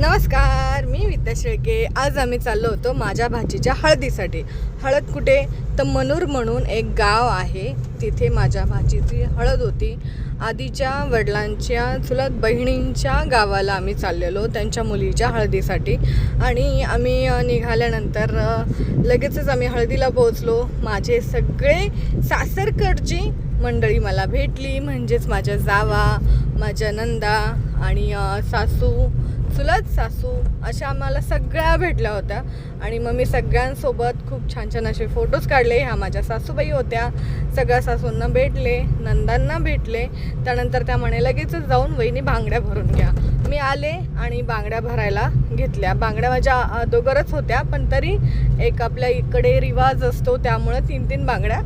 नमस्कार, मी विद्या शेळके। आज आम्ही चाललो होतो माझ्या भाचीच्या हळदीसाठी। हळद कुठे तर मनूर म्हणून एक गाव आहे, तिथे माझ्या भाचीची हळद होती। आधीच्या वडिलांच्या चुलत बहिणींच्या गावाला आम्ही चाललेलो त्यांच्या मुलीच्या हळदीसाठी। आणि आम्ही निघाल्यानंतर लगेचच आम्ही हळदीला पोहोचलो। माझे सगळे सासरकडची मंडळी मला भेटली, म्हणजेच माझ्या जावा, माझ्या नंदा आणि सासू, चुलत सासू अशा आम्हाला सगळ्या भेटल्या होत्या। आणि मग मी सगळ्यांसोबत खूप छान छान असे फोटोज काढले। ह्या माझ्या सासूबाई होत्या, सगळ्या सासूंना भेटले, नंदांना भेटले। त्यानंतर त्या म्हणे लगेचच जाऊन वहिनी बांगड्या भरून घ्या। मी आले आणि बांगड्या भरायला घेतल्या। बांगड्या माझ्या अगोदरच होत्या, पण तरी एक आपल्या इकडे रिवाज असतो त्यामुळे 3-3 बांगड्या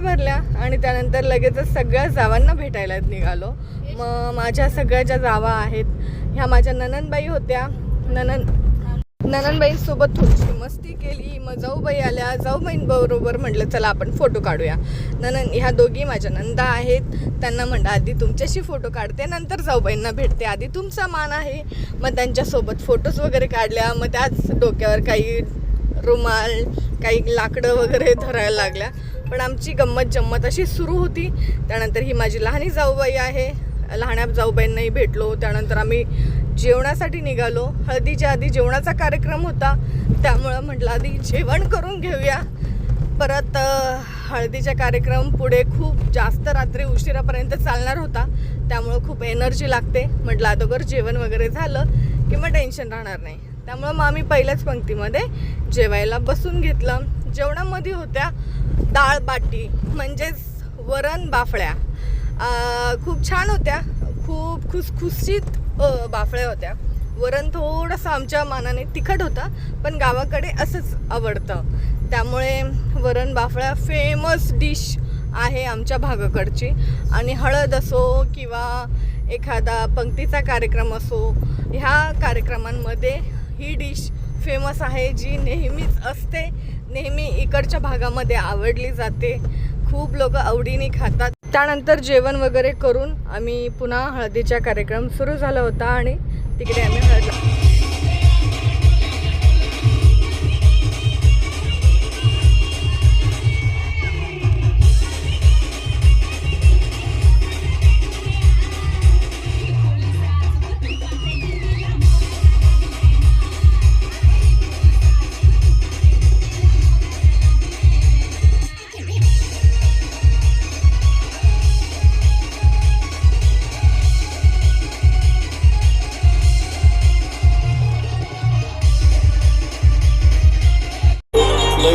भरल्या आणि त्यानंतर लगेचच सगळ्या जावांना भेटायला निघालो। मग माझ्या सगळ्या ज्या जावा आहेत ह्या माझ्या ननंदबाई होत्या। ननंदबाईंसोबत थोडीशी मस्ती केली। मग जाऊबाई आल्या, जाऊबाईंबरोबर म्हटलं चला आपण फोटो काढूया। ह्या दोघी माझ्या नंदा आहेत, त्यांना म्हटलं आधी तुमच्याशी फोटो काढते, नंतर जाऊबाईंना भेटते, आधी तुमचा मान आहे। मग त्यांच्यासोबत फोटोज वगैरे काढल्या। मग त्याच डोक्यावर काही रुमाल, काही लाकडं वगैरे धरायला लागल्या। पण आमची गंमत जम्मत अशी सुरू होती। त्यानंतर ही माझी लहानी जाऊबाई आहे, लहान्या जाऊबाईंनाही भेटलो। त्यानंतर आम्ही जेवणासाठी निघालो। हळदीच्या आधी जेवणाचा कार्यक्रम होता, त्यामुळं म्हटलं आधी जेवण करून घेऊया। परत हळदीचा कार्यक्रम पुढे खूप जास्त रात्री उशिरापर्यंत चालणार होता, त्यामुळं खूप एनर्जी लागते। म्हटलं अगोदर जेवण वगैरे झालं की मग टेन्शन राहणार नाही। त्यामुळं मग आम्ही पहिल्याच पंक्तीमध्ये जेवायला बसून घेतलं। जेवणामध्ये होत्या डाळ बाटी, म्हणजेच वरण बाफळ्या। खूप छान होत्या, खूप खुसखुशीत बाफळ्या होत्या। वरण थोडंसं आमच्या मानाने तिखट होतं, पण गावाकडे असंच आवडतं, त्यामुळे वरण बाफळ्या फेमस डिश आहे आमच्या भागाकडची। आणि हळद असो किंवा एखादा पंक्तीचा कार्यक्रम असो, ह्या कार्यक्रमांमध्ये ही डिश फेमस आहे, जी नेहमीच असते, नेहमी इकडच्या भागामध्ये आवडली जाते, खूप लोक आवडीने खातात। त्यानंतर जेवण वगैरे करून आम्ही पुन्हा हळदीचा कार्यक्रम सुरू झाला होता आणि तिकडे आम्ही हळद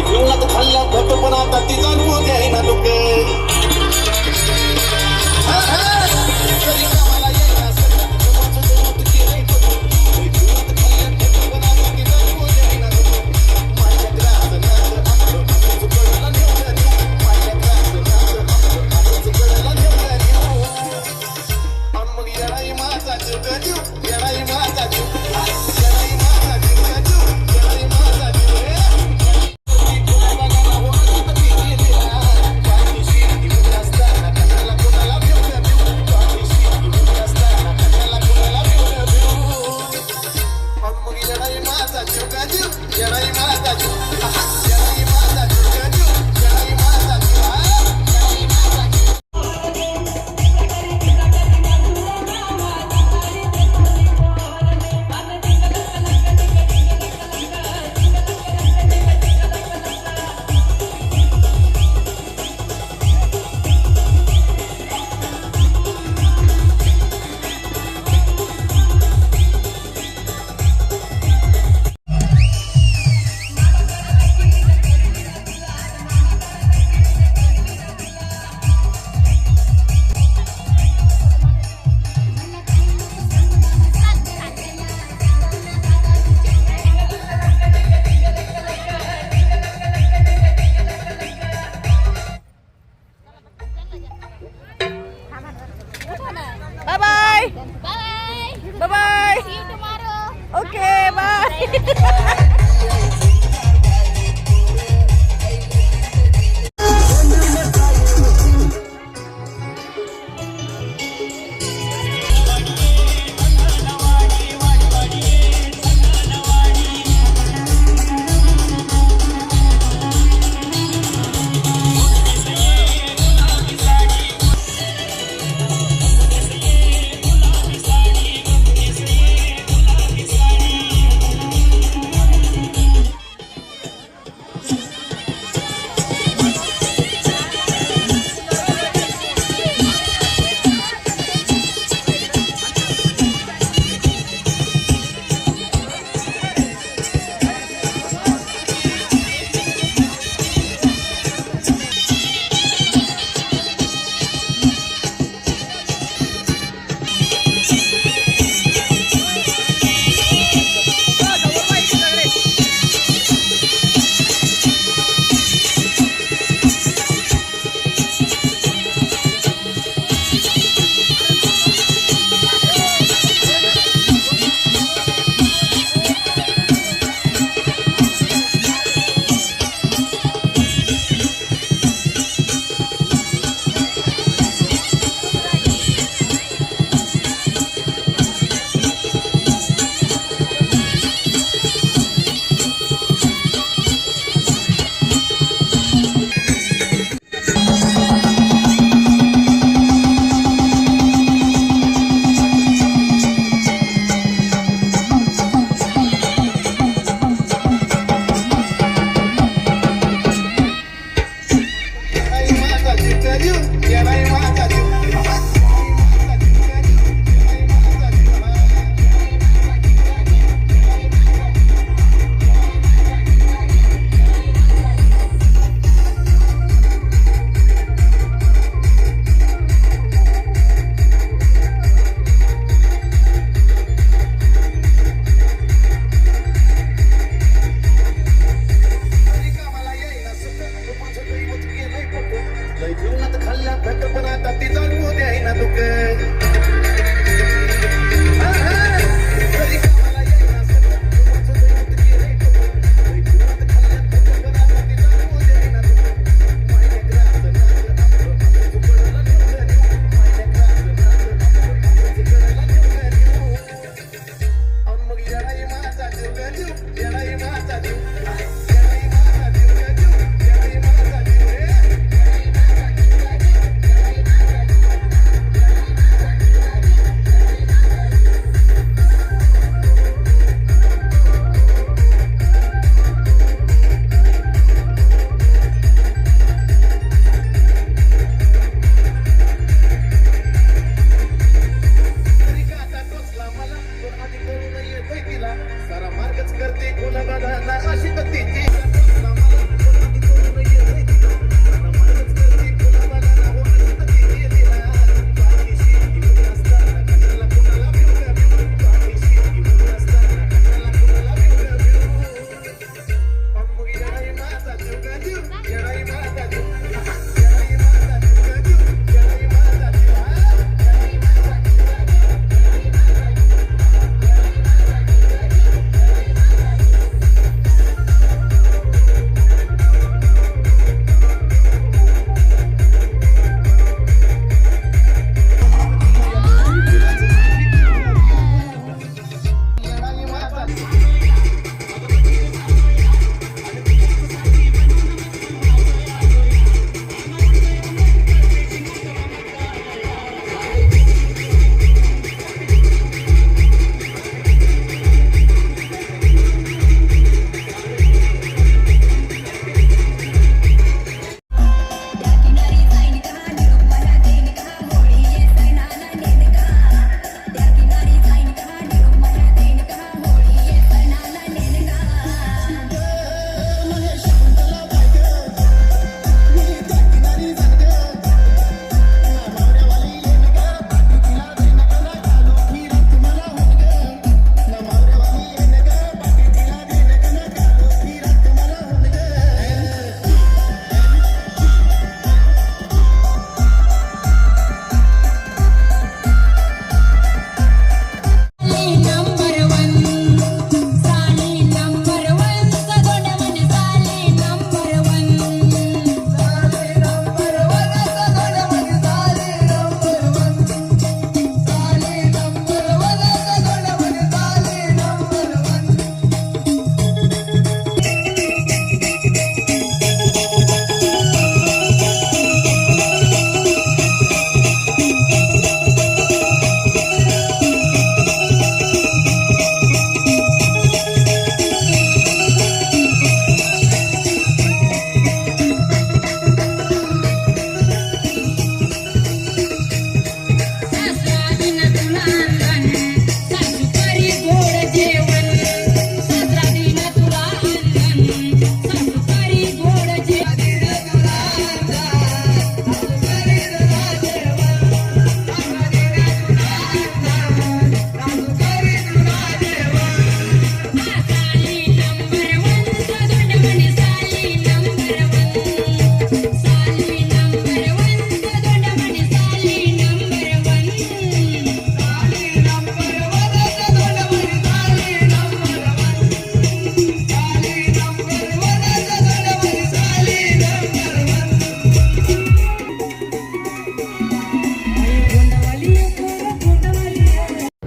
जीवनात खाल्ला फक्त पण आता ती जाणवू द्यायना लोक। Bye-bye. See you tomorrow. Okay, bye.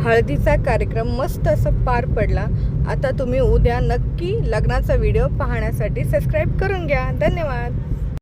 हळदीचा कार्यक्रम मस्त असं पार पडला. आता तुम्ही उद्या नक्की लग्नाचा व्हिडिओ पाहण्यासाठी सबस्क्राईब करून घ्या. धन्यवाद.